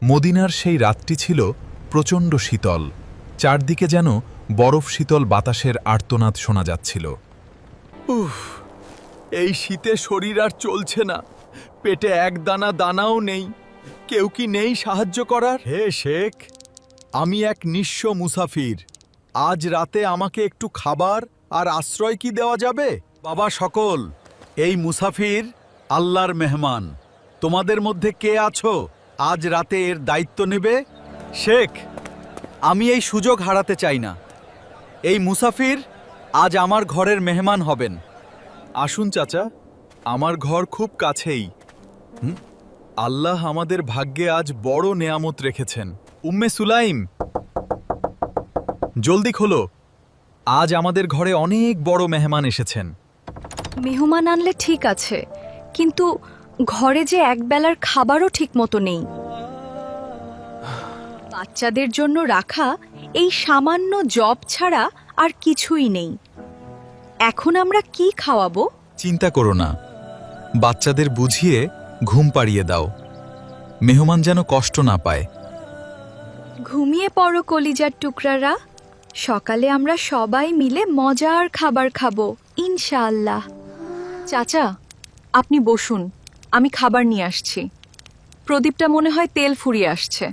মদিনার সেই রাতটি ছিল প্রচণ্ড শীতল, চারদিকে যেন বরফ শীতল বাতাসের আর্তনাদ শোনা যাচ্ছিল। উফ, এই শীতে শরীর আর চলছে না, পেটে এক দানা দানাও নেই। কেউ কি নেই সাহায্য করার? হে শেখ, আমি এক নিঃস্ব মুসাফির। আজ রাতে আমাকে একটু খাবার আর আশ্রয় কি দেওয়া যাবে? বাবা সকল, এই মুসাফির আল্লাহর মেহমান। তোমাদের মধ্যে কে আছো আজ রাতে এর দায়িত্ব নেবে? শেখ, আমি এই সুযোগ হারাতে চাই না। এই মুসাফির আজ আমার ঘরের মেহমান হবেন। আসুন চাচা, আমার ঘর খুব কাছেই। আল্লাহ আমাদের ভাগ্যে আজ বড় নেয়ামত রেখেছেন। উম্মে সুলাইম, জলদি খোলো, আজ আমাদের ঘরে অনেক বড় মেহমান এসেছেন। মেহমান আনলে ঠিক আছে, কিন্তু ঘরে যে একবেলার খাবারও ঠিকমতো নেই। বাচ্চাদের জন্য রাখা এই সামান্য জব ছাড়া আর কিছুই নেই। এখন আমরা কি খাওয়াবো? চিন্তা করো না, বাচ্চাদের বুঝিয়ে ঘুম পাড়িয়ে দাও, মেহমান যেন কষ্ট না পায়। ঘুমিয়ে পড়ো কলিজার টুকরারা, সকালে আমরা সবাই মিলে মজার খাবার খাবো ইনশাআল্লাহ। চাচা, আপনি বসুন, আমি খাবার নিয়ে আসছি। প্রদীপটা মনে হয় তেল ফুরিয়ে আসছে।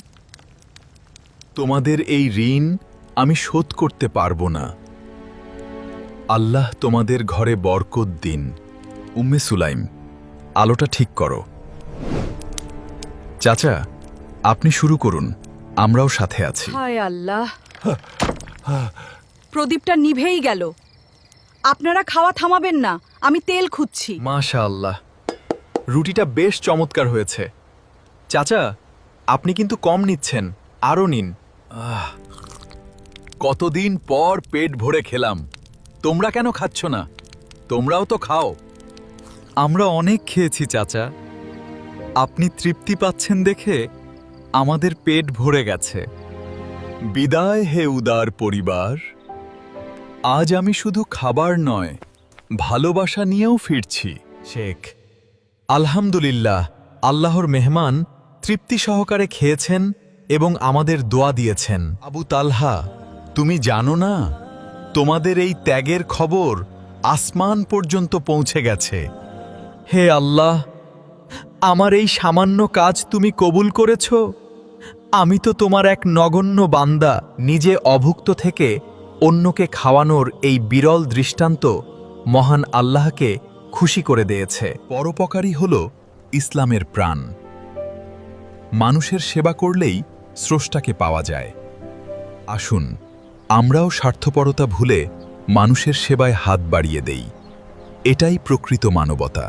তোমাদের এই ঋণ আমি শোধ করতে পারবো না। আল্লাহ তোমাদের ঘরে বরকত দিন। উম্মে সুলাইম, আলোটা ঠিক করো। চাচা, আপনি শুরু করুন, আমরাও সাথে আছি। হায় আল্লাহ, প্রদীপটা নিভেই গেল। আপনারা খাওয়া থামাবেন না, আমি তেল খুঁজছি। মাশাআল্লাহ, রুটিটা বেশ চমৎকার হয়েছে। চাচা, আপনি কিন্তু কম নিচ্ছেন, আরও নিন। কতদিন পর পেট ভরে খেলাম, তোমরা কেন খাচ্ছ না? তোমরাও তো খাও। আমরা অনেক খেয়েছি চাচা, আপনি তৃপ্তি পাচ্ছেন দেখে আমাদের পেট ভরে গেছে। বিদায় হে উদার পরিবার, আজ আমি শুধু খাবার নয়, ভালোবাসা নিয়েও ফিরছি। শেখ, আলহামদুলিল্লাহ, আল্লাহর মেহমান তৃপ্তি সহকারে খেয়েছেন এবং আমাদের দোয়া দিয়েছেন। আবু তালহা, তুমি জানো না, তোমাদের এই ত্যাগের খবর আসমান পর্যন্ত পৌঁছে গেছে। হে আল্লাহ, আমার এই সামান্য কাজ তুমি কবুল করেছ। আমি তো তোমার এক নগণ্য বান্দা। নিজে অভুক্ত থেকে অন্যকে খাওয়ানোর এই বিরল দৃষ্টান্ত মহান আল্লাহকে খুশি করে দিয়েছে। পরোপকারী হল ইসলামের প্রাণ। মানুষের সেবা করলেই স্রষ্টাকে পাওয়া যায়। আসুন, আমরাও স্বার্থপরতা ভুলে মানুষের সেবায় হাত বাড়িয়ে দেই। এটাই প্রকৃত মানবতা।